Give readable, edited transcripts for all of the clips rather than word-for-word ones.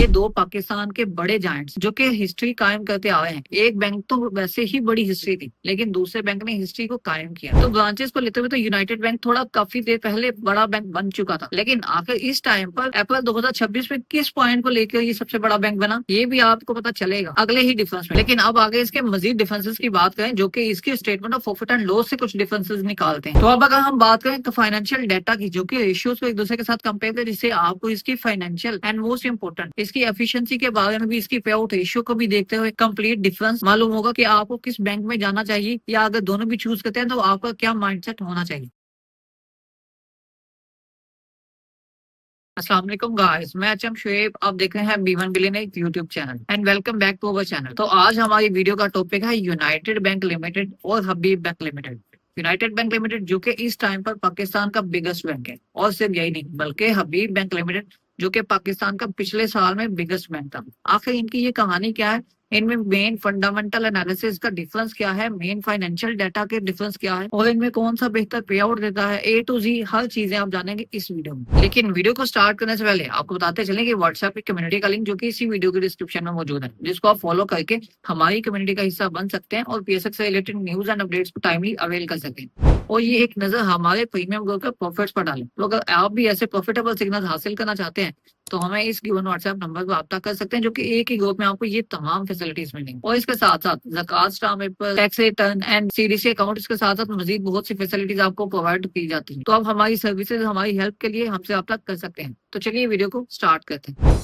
ये दो पाकिस्तान के बड़े जायंट्स जो कि हिस्ट्री कायम करते आए हैं। एक बैंक तो वैसे ही बड़ी हिस्ट्री थी, लेकिन दूसरे बैंक ने हिस्ट्री को कायम किया। तो ब्रांचेस को लेते हुए तो यूनाइटेड बैंक थोड़ा काफी देर पहले बड़ा बैंक बन चुका था, लेकिन आखिर इस टाइम पर अप्रैल 2026 में किस पॉइंट को लेकर ये सबसे बड़ा बैंक बना, ये भी आपको पता चलेगा अगले ही डिफरेंस में। लेकिन अब आगे इसके मजीद डिफरेंसेस की बात करें, जो कि इसकी statement of profit and loss से कुछ डिफरेंसेस निकालते हैं। तो अब अगर हम बात करें तो फाइनेंशियल डाटा की, जो कि रेशियोज को एक दूसरे के साथ कंपेयर करें, जिससे आपको इसकी फाइनेंशियल एंड मोस्ट इंपोर्टेंट इसकी एफिशिएंसी के बारे में भी, इसकी पे आउट रेशियो को भी देखते हुए कंप्लीट डिफरेंस मालूम होगा कि आपको किस बैंक में जाना चाहिए, या अगर दोनों भी चूज करते हैं तो आपका क्या माइंडसेट होना चाहिए। अस्सलाम वालेकुम गाइस, मैं अचम शुएब, आप देख रहे हैं बी1 billionaire YouTube channel and welcome back to our channel. तो आज हमारी वीडियो का टॉपिक है यूनाइटेड बैंक लिमिटेड और Habib Bank Limited. United Bank Limited जो कि इस टाइम पर पाकिस्तान का बिगेस्ट बैंक है, और सिर्फ यही नहीं बल्कि हबीब बैंक लिमिटेड जो कि पाकिस्तान का पिछले साल में बिगेस्ट बैंक था। आखिर इनकी ये कहानी क्या है, इनमें मेन फंडामेंटल एनालिसिस का डिफरेंस क्या है, मेन फाइनेंशियल डाटा के डिफरेंस क्या है, और इनमें कौन सा बेहतर पे आउट देता है, ए टू जी हर चीजें आप जानेंगे इस वीडियो में। लेकिन वीडियो को स्टार्ट करने से पहले आपको बताते चलें कि व्हाट्सएप की कम्युनिटी का लिंक जो कि इसी वीडियो के डिस्क्रिप्शन में मौजूद है, जिसको आप फॉलो करके हमारी कम्युनिटी का हिस्सा बन सकते हैं और पीएसएक्स से रिलेटेड न्यूज एंड अपडेट्स को टाइमली अवेल कर सकें। और ये एक नजर हमारे प्रीमियम ग्रुप के प्रॉफिट्स पर डालें। तो अगर आप भी ऐसे प्रॉफिटेबल सिग्नल हासिल करना चाहते हैं तो हमें इस गिवन व्हाट्सएप नंबर पर रब्ता कर सकते हैं, जो कि एक ही ग्रुप में आपको ये तमाम फैसिलिटीज मिलेंगी। और इसके साथ साथ ज़कात, stamp paper, tax return and CDC account, इसके साथ साथ मजीद बहुत सी फैसिलिटीज आपको प्रोवाइड की जाती है। तो आप हमारी सर्विसेज, हमारी हेल्प के लिए हमसे रब्ता कर सकते हैं। तो चलिए वीडियो को स्टार्ट करते हैं।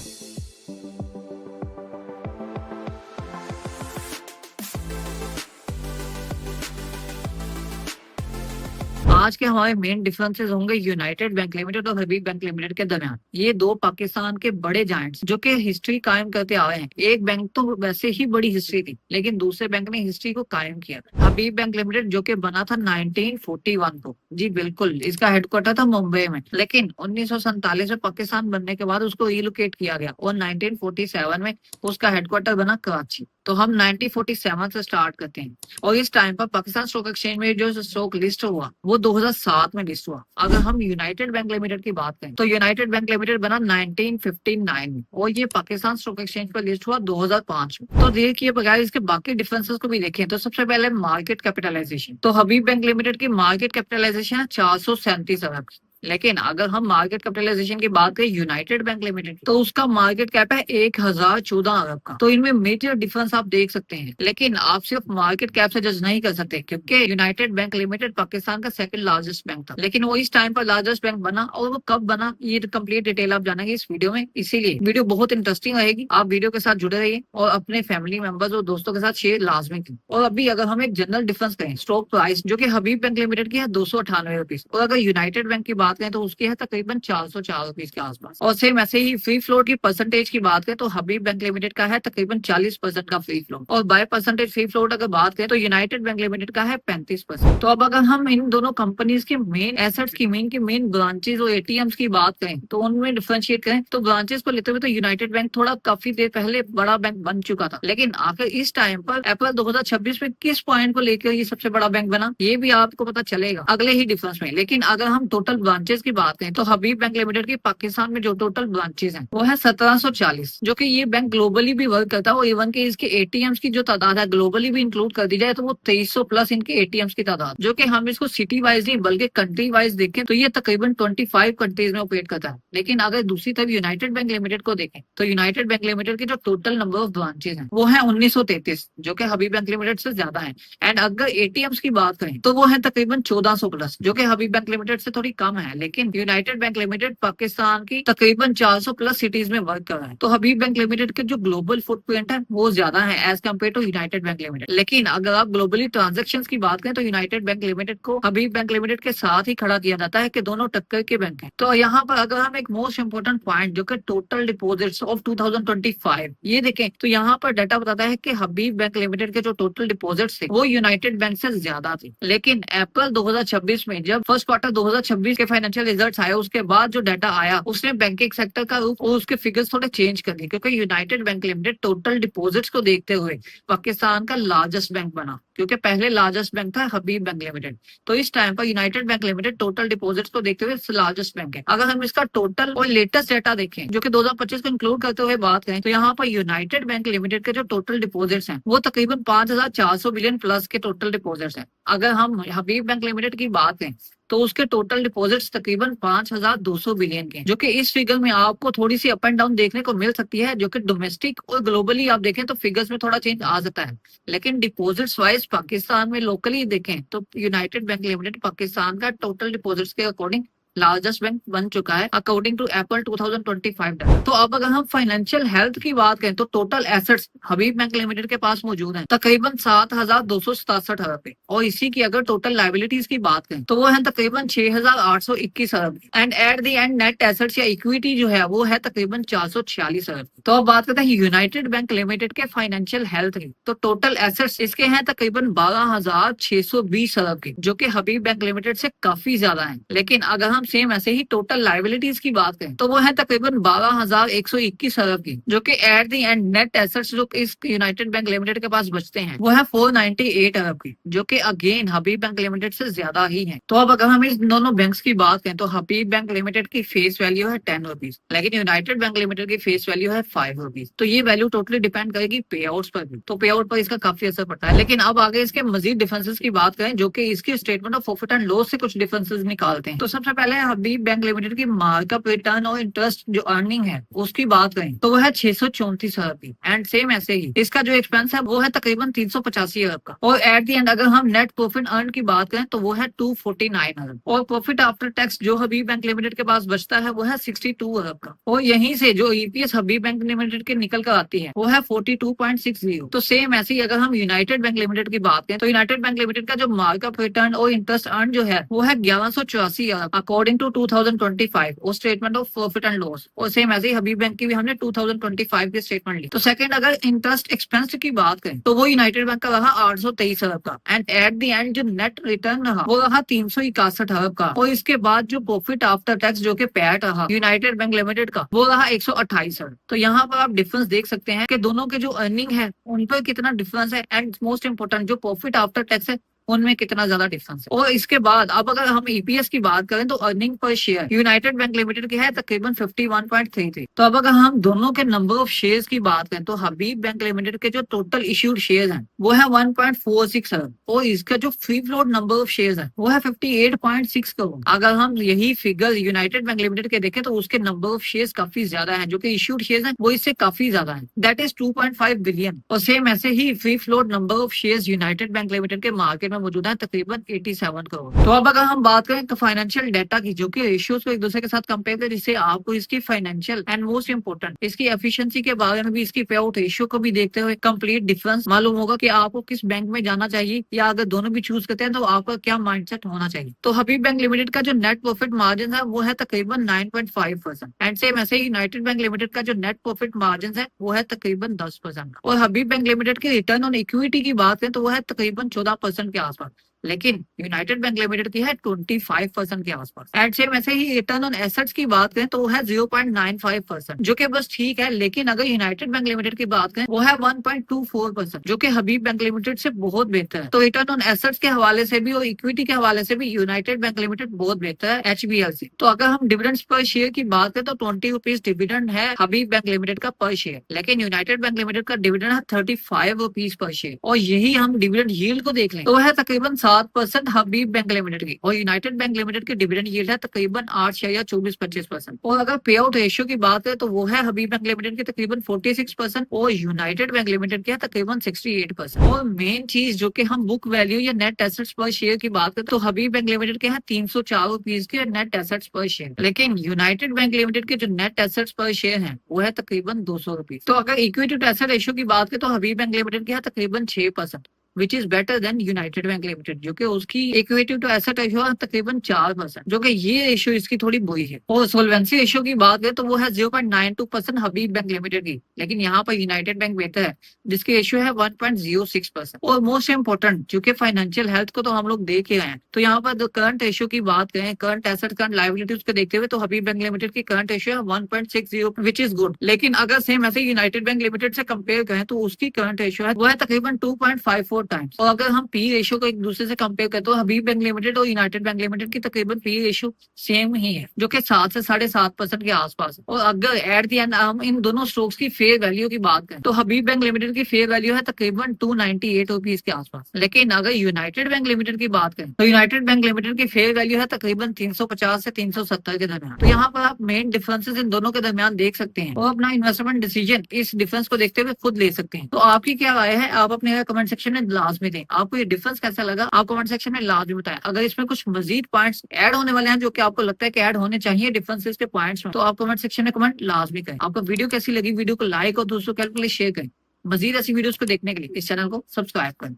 आज के हमारे मेन डिफरेंसेस होंगे यूनाइटेड बैंक लिमिटेड और हबीब बैंक लिमिटेड के दरमियान। ये दो पाकिस्तान के बड़े जायंट्स जो कि हिस्ट्री कायम करते आए हैं। एक बैंक तो वैसे ही बड़ी हिस्ट्री थी, लेकिन दूसरे बैंक ने हिस्ट्री को कायम किया। हबीब बैंक लिमिटेड जो कि बना था 1941 को, जी बिल्कुल, इसका हेडक्वार्टर था मुंबई में, लेकिन 1947 में पाकिस्तान बनने के बाद उसको रिलोकेट किया गया और 1947 में उसका हेडक्वार्टर बना कराची। तो हम 1947 से स्टार्ट करते हैं। और इस टाइम पर पाकिस्तान स्टॉक एक्सचेंज में जो स्टॉक लिस्ट हुआ वो 2007 में लिस्ट हुआ। अगर हम यूनाइटेड बैंक लिमिटेड की बात करें तो यूनाइटेड बैंक लिमिटेड बना 1959 में, और ये पाकिस्तान स्टॉक एक्सचेंज पर लिस्ट हुआ 2005 में। तो देखिए बगैर इसके बाकी डिफरेंसेस को भी देखें तो सबसे पहले मार्केट कैपिटलाइजेशन। तो हबीब बैंक लिमिटेड की मार्केट कैपिटलाइजेशन है 437 अरब की, लेकिन अगर हम मार्केट कैपिटलाइजेशन की बात करें यूनाइटेड बैंक लिमिटेड तो उसका मार्केट कैप है 1014 अरब का। तो इनमें मेजर डिफरेंस आप देख सकते हैं, लेकिन आप सिर्फ मार्केट कैप से जज नहीं कर सकते, क्योंकि यूनाइटेड बैंक लिमिटेड पाकिस्तान का सेकंड लार्जेस्ट बैंक था, लेकिन वो इस टाइम पर लार्जेस्ट बैंक बना। और वो कब बना ये कंप्लीट डिटेल आप जानेंगे इस वीडियो में, इसीलिए वीडियो बहुत इंटरेस्टिंग रहेगी। आप वीडियो के साथ जुड़े रहिए और अपने फैमिली मेंबर्स और दोस्तों के साथ शेयर लाजमी करें। और अभी अगर हम एक जनरल डिफरेंस करें, स्टॉक प्राइस जो कि हबीब बैंक लिमिटेड की है 298 रुपीज, और अगर यूनाइटेड बैंक की बात करें तो उसकी है तकरीबन 404 रुपीज के आसपास। और सेम ऐसे ही फ्री फ्लोट की परसेंटेज की बात करें तो हबीब बैंक लिमिटेड का है तकरीबन 40% का फ्री फ्लोट, और बाय परसेंटेज फ्री फ्लोट अगर बात करें तो यूनाइटेड बैंक लिमिटेड का है 35%। तो अब अगर हम इन दोनों कंपनीज के मेन एसेट्स की, मेन ब्रांचेज और एटीएम्स की बात करें तो उनमें डिफरेंशिएट करें तो ब्रांचेस को लेते हुए तो यूनाइटेड बैंक थोड़ा काफी देर पहले बड़ा बैंक बन चुका था, लेकिन आखिर इस टाइम पर अप्रैल 2026 में किस पॉइंट को लेकर ये सबसे बड़ा बैंक बना, ये भी आपको पता चलेगा अगले ही डिफरेंस में। लेकिन अगर हम टोटल ब्रांचेस की बात करें तो हबीब बैंक लिमिटेड की पाकिस्तान में जो टोटल ब्रांचेस हैं वो है 1740, जो कि ये बैंक ग्लोबली भी वर्क करता है। और इवन के इसके एटीएम्स की जो तादाद है ग्लोबली भी इंक्लूड कर दी जाए तो वो 2300 प्लस इनके एटीएम्स की तादाद, जो कि हम इसको सिटी वाइज नहीं बल्कि कंट्री वाइज देखें तो ये तकरीबन 25 कंट्रीज में ऑपरेट करता है। लेकिन अगर दूसरी तरफ यूनाइटेड बैंक लिमिटेड को देखें तो यूनाइटेड बैंक लिमिटेड की जो टोटल नंबर ऑफ ब्रांचेस हैं वो है 1933, जो कि हबीब बैंक लिमिटेड से ज्यादा है। एंड अगर एटीएम्स की बात करें तो वो है तकरीबन 1400 प्लस, जो कि हबीब बैंक लिमिटेड से थोड़ी कम है। लेकिन यूनाइटेड बैंक लिमिटेड पाकिस्तान की तकरीबन 400 प्लस सिटीज में वर्क कर रहा है। तो हबीब बैंक लिमिटेड के जो ग्लोबल फुटप्रिंट है वो ज्यादा है as compare to United Bank Limited. लेकिन अगर आप ग्लोबली ट्रांजेक्शंस की बात करें तो यूनाइटेड बैंक लिमिटेड को हबीब बैंक लिमिटेड के साथ ही खड़ा किया जाता है कि दोनों टक्कर के बैंक हैं। तो यहाँ पर अगर हम एक मोस्ट इंपोर्टेंट पॉइंट जो कि टोटल डिपॉजिट्स ऑफ 2025 ये देखें तो यहाँ पर डाटा बताता है कि हबीब बैंक लिमिटेड के जो टोटल डिपॉजिट्स थे वो यूनाइटेड बैंक से ज्यादा थे। लेकिन अप्रैल 2026 में जब फर्स्ट क्वार्टर 2026 के फाइनेंशियल रिजल्ट्स आए उसके बाद जो डाटा आया उसने बैंकिंग सेक्टर का रूप और उसके फिगर्स थोड़े चेंज कर दिए, क्योंकि United Bank limited total deposits को देखते हुए पाकिस्तान का लार्जेस्ट बैंक बना। क्योंकि पहले लार्जेस्ट बैंक था हबीब बैंक लिमिटेड। तो इस टाइम पर United Bank limited total deposits को देखते हुए लार्जेस्ट बैंक है। अगर हम इसका टोटल और लेटेस्ट डेटा देखें जो कि 2025 को इंक्लूड करते हुए बात करें, तो यहाँ पर यूनाइटेड बैंक लिमिटेड के जो टोटल डिपॉजिट्स हैं वो तकरीबन 5400 बिलियन प्लस के टोटल डिपॉजिट्स हैं। अगर हम हबीब बैंक लिमिटेड की बात करें तो उसके टोटल डिपॉजिट्स तकरीबन 5200 बिलियन के, जो कि इस फिगर में आपको थोड़ी सी अप एंड डाउन देखने को मिल सकती है, जो कि डोमेस्टिक और ग्लोबली आप देखें तो फिगर्स में थोड़ा चेंज आ सकता है। लेकिन डिपॉजिट्स वाइज पाकिस्तान में लोकली देखें तो यूनाइटेड बैंक लिमिटेड पाकिस्तान का टोटल डिपॉजिट्स के अकॉर्डिंग लार्जेस्ट बैंक बन चुका है अकॉर्डिंग टू एप्पल 2025 डाटा। तो अब अगर हम फाइनेंशियल हेल्थ की बात करें तो टोटल एसेट्स हबीब बैंक लिमिटेड के पास मौजूद हैं तकरीबन 7267 अरब के, और इसी की अगर टोटल लाइबिलिटीज की बात करें तो वो है तकरीबन 6821 अरब की। And at the end net assets या इक्विटी जो है वो है तकरीबन 446 अरब। तो अब बात करते हैं यूनाइटेड बैंक लिमिटेड के फाइनेंशियल हेल्थ की। तो टोटल एसेट्स इसके हैं तकरीबन 12620 अरब के, जो कि हबीब बैंक लिमिटेड से काफी ज्यादा है। लेकिन अगर हम सेम ऐसे ही टोटल लाइबिलिटीज की बात करें तो वो है तकरीबन 12121 अरब की, जो कि at the end net assets जो इस यूनाइटेड बैंक लिमिटेड के पास बचते हैं वो है 498 अरब की, जो कि अगेन हबीब बैंक लिमिटेड से ज्यादा ही है। तो अब अगर हम इस दोनों बैंक्स की बात करें तो हबीब बैंक लिमिटेड की फेस वैल्यू है 10 रुपीज, लेकिन यूनाइटेड बैंक लिमिटेड की फेस वैल्यू है 5 रुपीज। तो ये वैल्यू टोटली डिपेंड करेगी पे आउट्स पर भी, तो पे आउट पर इसका काफी असर पड़ता है। लेकिन अब आगे इसके मजीद डिफरेंसेस की बात करें जो कि इसकी statement of profit and loss से कुछ डिफरेंसेस निकालते हैं। तो सबसे पहले हबीब बैंक लिमिटेड की मार्कअप रिटर्न और इंटरेस्ट जो अर्निंग है उसकी बात करें तो वो है 634 अरब की। एंड सेम ऐसे ही इसका जो एक्सपेंस है वो है तकरीबन 385 अरब का। और एट द एंड अगर हम नेट प्रॉफिट अर्न की बात करें तो वो है 249 अरब। और प्रॉफिट आफ्टर टैक्स जो हबीब बैंक लिमिटेड के पास बचता है वो है 62 अरब का। और यहीं से जो ईपीएस हबीब बैंक लिमिटेड के निकल कर आती है वो है 42.60। तो सेम ऐसे ही अगर हम यूनाइटेड बैंक लिमिटेड की बात करें तो यूनाइटेड बैंक लिमिटेड का जो मार्कअप रिटर्न और इंटरेस्ट अर्न जो है वो है 1184 अरब अकॉर्डिंग टू 2025 और statement of profit and loss. और सेम ऐसे ही हबीब बैंक की भी हमने 2025 की स्टेटमेंट ली। तो सेकंड अगर इंटरेस्ट एक्सपेंस की बात करें तो वो यूनाइटेड बैंक का रहा 823 अरब का। एंड एट द एंड जो नेट रिटर्न रहा वो रहा 361 अरब का। और इसके बाद जो प्रॉफिट आफ्टर टैक्स जो कि पैट रहा यूनाइटेड बैंक लिमिटेड का वो रहा 128 अरब। तो यहाँ पर आप डिफरेंस देख सकते हैं कि दोनों के जो अर्निंग है उन पर कितना डिफरेंस है, एंड मोस्ट इंपोर्टेंट जो प्रॉफिट आफ्टर टैक्स है उनमें कितना ज्यादा डिफरेंस है। और इसके बाद अब अगर हम ईपीएस की बात करें तो earning per share United Bank limited की है तकरीबन 51.33। तो अब अगर हम दोनों के नंबर ऑफ शेयर्स की बात करें तो हबीब बैंक लिमिटेड के जो टोटल इश्यूड शेयर्स हैं वो है 1.46 अरब, और इसका जो free float number of shares है वो है 58.6 करोड़। अगर हम यही फिगर यूनाइटेड बैंक लिमिटेड के देखें तो उसके नंबर ऑफ शेयर्स काफी ज्यादा है, जो कि इश्यूड शेयर्स हैं वो इससे काफी ज्यादा है, दैट इज 2.5 बिलियन। और सेम ऐसे ही free float number of shares United Bank Limited के मार्केट मौजूद है तकरीबन 87 करोड़। तो अब अगर हम बात करें तो फाइनेंशियल डेटा की, जो कि रेशियोज को एक दूसरे के साथ कंपेयर करें, जिससे आपको इसकी फाइनेंशियल एंड मोस्ट इंपोर्टेंट इसकी एफिशिएंसी के बारे में भी, इसकी पे आउट रेशियो को भी देखते हुए कंप्लीट डिफरेंस मालूम होगा कि आपको किस बैंक में जाना चाहिए, या अगर दोनों भी चूज करते हैं तो आपका क्या माइंडसेट होना चाहिए। तो हबीब बैंक लिमिटेड का जो नेट प्रॉफिट मार्जिन है वो है तकरीबन 9.5%। एंड सेम ऐसे ही यूनाइटेड बैंक लिमिटेड का जो नेट प्रॉफिट मार्जिन है वो है तकरीबन 10%। और हबीब बैंक लिमिटेड के रिटर्न ऑन इक्विटी की बात करें तो वो है तकरीबन 14% के आसपास, लेकिन यूनाइटेड बैंक लिमिटेड की है 25% के आसपास। एंड सेम ऐसे ही रिटर्न ऑन एसेट्स की बात करें तो वो है 0.95%, जो कि बस ठीक है। लेकिन अगर यूनाइटेड बैंक लिमिटेड की बात करें वो है 1.24%, जो कि हबीब बैंक लिमिटेड से बहुत बेहतर है। तो रिटर्न ऑन एसेट्स के हवाले से भी और इक्विटी के हवाले से भी यूनाइटेड बैंक लिमिटेड बहुत बेहतर है एचबीएल से। तो अगर हम डिविडेंड्स पर शेयर की बात करें तो 20 रुपीज डिविडेंड है हबीब बैंक लिमिटेड का पर शेयर, लेकिन यूनाइटेड बैंक लिमिटेड का डिविडेंड है 35 रुपीज पर शेयर। और यही हम डिविडेंड यील्ड को देख लें तो है तकरीबन 7% हबीब बैंक लिमिटेड की, और यूनाइटेड बैंक लिमिटेड की डिविडेंड यील्ड है तकरीबन 8 या 24-25%। और अगर पे आउट रेशियो की बात करें तो वो है हबीब बैंक लिमिटेड की तकरीबन 46% और यूनाइटेड बैंक लिमिटेड की है तकरीबन 68%। और मेन चीज जो कि हम बुक वैल्यू या नेट एसेट्स पर शेयर की बात करें तो हबीब बैंक लिमिटेड के हैं 304 रुपीज के नेट एसेट्स पर शेयर, लेकिन यूनाइटेड बैंक लिमिटेड के जो नेट एसेट्स पर शेयर है वो है तकरीबन 200 रुपीज। तो अगर इक्विटी टू एसेट रेशियो की बात करें तो हबीब बैंक लिमिटेड की है तकरीबन 6%, which is better than United Bank Limited, जो कि उसकी इक्विटी टू एसेट रेशियो है तकरीबन 4%, जो कि ये रेशियो इसकी थोड़ी बुरी है। और सोल्वेंसी रेशियो की बात करें तो वो है 0.92% हबीब बैंक लिमिटेड की, लेकिन यहाँ पर यूनाइटेड बैंक बेहतर है जिसकी रेशियो है 1.06%। और मोस्ट इंपोर्टेंट चूंकि फाइनेंशियल हेल्थ को तो हम लोग देख ही रहे हैं, तो यहाँ पर करंट रेशियो की बात करें, करंट एसेट करंट लायबिलिटीज को देखते हुए तो हबीब बैंक लिमिटेड की करंट रेशियो है 1.60, विच इज गुड। लेकिन अगर सेम ऐसे यूनाइटेड बैंक लिमिटेड से कंपेयर करें तो उसकी करंट रेशियो है वो है तकरीबन 2.54 टाइम्स। और अगर हम पी रेशियो को एक दूसरे से कंपेयर करते तो हबीब बैंक लिमिटेड और यूनाइटेड बैंक लिमिटेड की तकरीबन पी रेशियो सेम ही है, जो कि 7 से 7.5% के आसपास है। और अगर एट द एंड हम इन दोनों स्टॉक्स की फेयर वैल्यू की बात करें तो हबीब बैंक लिमिटेड की फेयर वैल्यू है तकरीबन 298 रुपीज के आसपास। लेकिन अगर यूनाइटेड बैंक लिमिटेड की बात करें तो यूनाइटेड बैंक लिमिटेड की फेयर वैल्यू है तकरीबन 350 से 370 के दरमियान। तो यहाँ पर आप मेन डिफरेंसेस इन दोनों के दरमियान देख सकते हैं और अपना इन्वेस्टमेंट डिसीजन इस डिफरेंस को देखते हुए खुद ले सकते हैं। तो आपकी क्या राय है, आप अपने कमेंट सेक्शन में लाजमी दें। आपको ये डिफरेंस कैसा लगा, आप कमेंट सेक्शन में लाजमी बताएं। अगर इसमें कुछ मजीद पॉइंट्स ऐड होने वाले हैं जो कि आपको लगता है कि ऐड होने चाहिए डिफरेंसेस के पॉइंट्स में, तो आप कमेंट सेक्शन में कमेंट लाजमी करें। आपको वीडियो कैसी लगी, वीडियो को लाइक और दोस्तों के लिए शेयर करें। मजीद ऐसी वीडियोस को देखने के लिए इस चैनल को सब्सक्राइब करें।